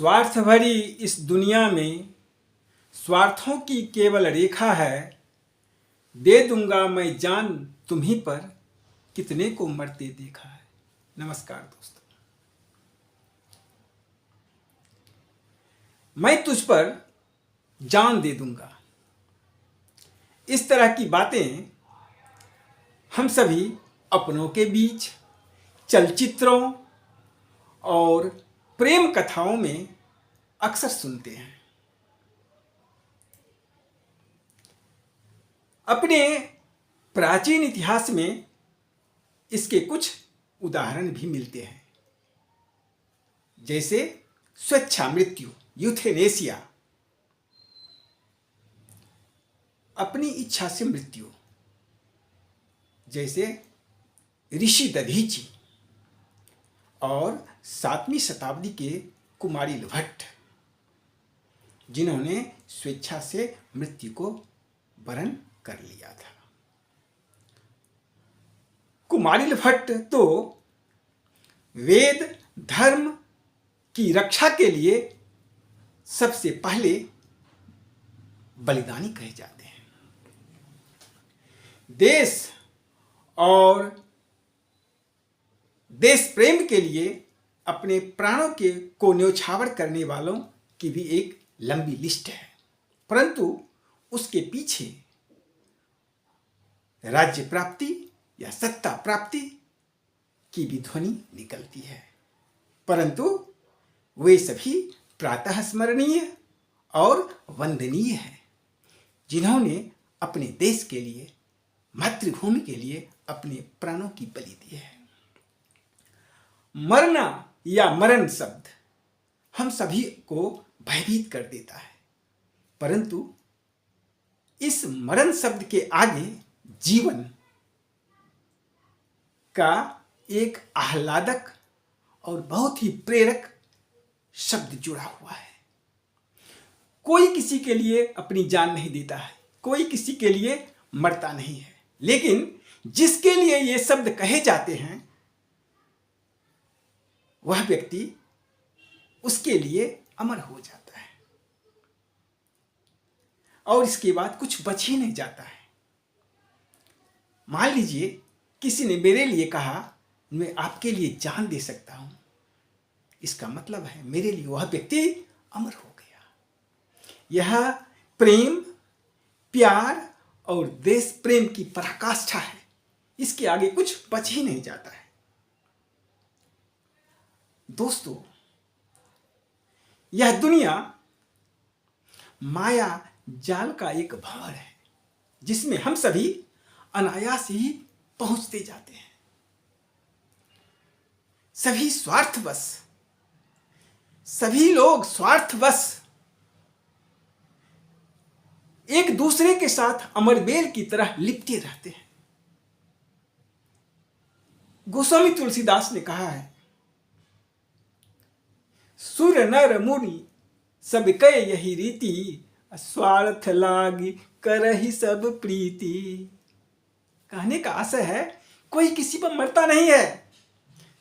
स्वार्थ भरी इस दुनिया में स्वार्थों की केवल रेखा है। दे दूंगा मैं जान तुम्हीं पर, कितने को मरते देखा है। नमस्कार दोस्तों, मैं तुझ पर जान दे दूंगा। इस तरह की बातें हम सभी अपनों के बीच, चलचित्रों और प्रेम कथाओं में अक्सर सुनते हैं। अपने प्राचीन इतिहास में इसके कुछ उदाहरण भी मिलते हैं, जैसे स्वेच्छा मृत्यु, यूथेनेसिया, अपनी इच्छा से मृत्यु, जैसे ऋषि दधीची, और 7वीं शताब्दी के कुमारिल भट्ट, जिन्होंने स्वेच्छा से मृत्यु को वरण कर लिया था। कुमारिल भट्ट तो वेद धर्म की रक्षा के लिए सबसे पहले बलिदानी कहे जाते हैं। देश और देश प्रेम के लिए अपने प्राणों को न्यौछावर करने वालों की भी एक लंबी लिस्ट है, परंतु उसके पीछे राज्य प्राप्ति या सत्ता प्राप्ति की भी ध्वनि निकलती है, परंतु वे सभी प्रातः स्मरणीय और वंदनीय हैं, जिन्होंने अपने देश के लिए, मातृभूमि के लिए अपने प्राणों की बलि दी है। मरना या मरण शब्द हम सभी को भयभीत कर देता है, परंतु इस मरण शब्द के आगे जीवन का एक आह्लादक और बहुत ही प्रेरक शब्द जुड़ा हुआ है। कोई किसी के लिए अपनी जान नहीं देता है, कोई किसी के लिए मरता नहीं है, लेकिन जिसके लिए ये शब्द कहे जाते हैं वह व्यक्ति उसके लिए अमर हो जाता है और इसके बाद कुछ बच ही नहीं जाता है। मान लीजिए किसी ने मेरे लिए कहा मैं आपके लिए जान दे सकता हूं, इसका मतलब है मेरे लिए वह व्यक्ति अमर हो गया। यह प्रेम, प्यार और देश प्रेम की पराकाष्ठा है, इसके आगे कुछ बच ही नहीं जाता है। दोस्तों, यह दुनिया माया जाल का एक भंवर है, जिसमें हम सभी अनायास ही पहुंचते जाते हैं। सभी स्वार्थवश, सभी लोग स्वार्थवश एक दूसरे के साथ अमरबेल की तरह लिपटे रहते हैं। गोस्वामी तुलसीदास ने कहा है, सुर नर मुनि सब कय यही रीति, स्वार्थ लागी करहि सब प्रीति। कहने का आशय है कोई किसी पर मरता नहीं है,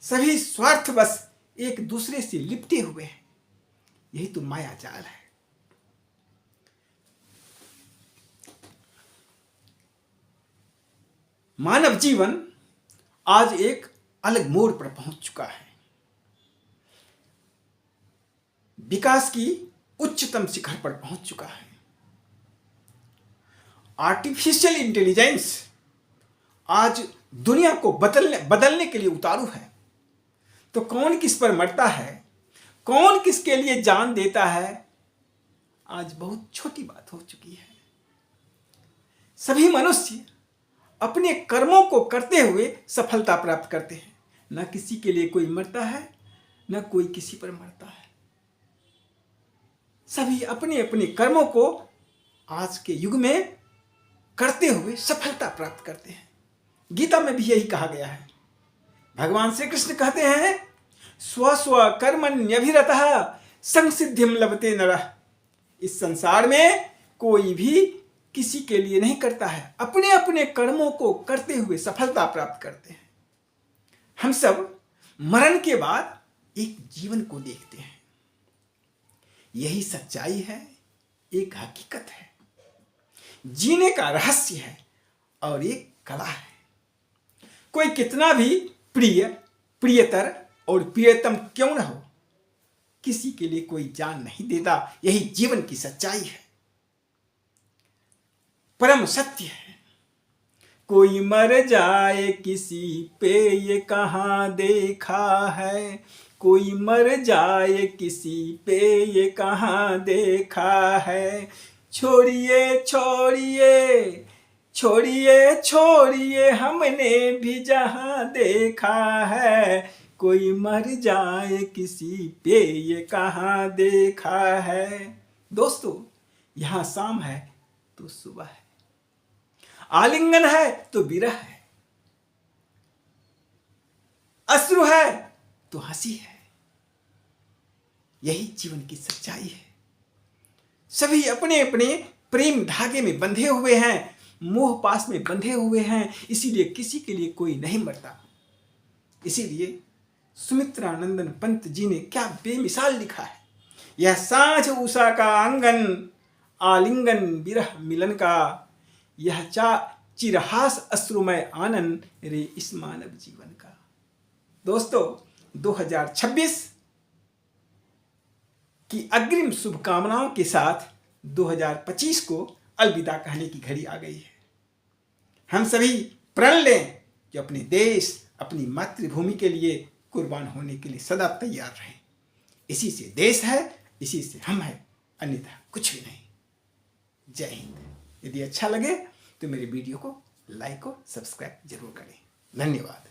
सभी स्वार्थवश एक दूसरे से लिपटे हुए हैं। यही तो माया जाल है। मानव जीवन आज एक अलग मोड़ पर पहुंच चुका है। विकास की उच्चतम शिखर पर पहुंच चुका है। आर्टिफिशियल इंटेलिजेंस आज दुनिया को बदलने के लिए उतारू है। तो कौन किस पर मरता है, कौन किसके लिए जान देता है, आज बहुत छोटी बात हो चुकी है। सभी मनुष्य अपने कर्मों को करते हुए सफलता प्राप्त करते हैं। न किसी के लिए कोई मरता है, न कोई किसी पर मरता है। सभी अपने अपने कर्मों को आज के युग में करते हुए सफलता प्राप्त करते हैं। गीता में भी यही कहा गया है। भगवान श्री कृष्ण कहते हैं, स्व स्व कर्मण्यभिरतः संसिद्धिम लभते नरः। इस संसार में कोई भी किसी के लिए नहीं करता है, अपने अपने कर्मों को करते हुए सफलता प्राप्त करते हैं। हम सब मरण के बाद एक जीवन को देखते हैं। यही सच्चाई है, एक हकीकत है, जीने का रहस्य है और एक कला है। कोई कितना भी प्रिय, प्रियतर और प्रियतम क्यों न हो, किसी के लिए कोई जान नहीं देता, यही जीवन की सच्चाई है, परम सत्य है। कोई मर जाए किसी पे ये कहाँ देखा है, कोई मर जाए किसी पे ये कहाँ देखा है। छोड़िए छोड़िए छोड़िए छोड़िए हमने भी जहाँ देखा है, कोई मर जाए किसी पे ये कहाँ देखा है। दोस्तों, यहाँ शाम है तो सुबह है, आलिंगन है तो विरह है, अश्रु है तो हंसी है, यही जीवन की सच्चाई है। सभी अपने अपने प्रेम धागे में बंधे हुए हैं, मोह पास में बंधे हुए हैं, इसीलिए किसी के लिए कोई नहीं मरता। इसीलिए सुमित्रानंदन पंत जी ने क्या बेमिसाल लिखा है, यह सांझ उषा का आंगन, आलिंगन विरह मिलन का, यह चिरहास अश्रुमय आनंद रे इस मानव जीवन का। दोस्तों, 2026 की अग्रिम शुभकामनाओं के साथ 2025 को अलविदा कहने की घड़ी आ गई है। हम सभी प्रण लें कि अपने देश, अपनी मातृभूमि के लिए कुर्बान होने के लिए सदा तैयार रहें। इसी से देश है, इसी से हम हैं, अन्यथा कुछ भी नहीं। जय हिंद। यदि अच्छा लगे तो मेरे वीडियो को लाइक और सब्सक्राइब जरूर करें। धन्यवाद।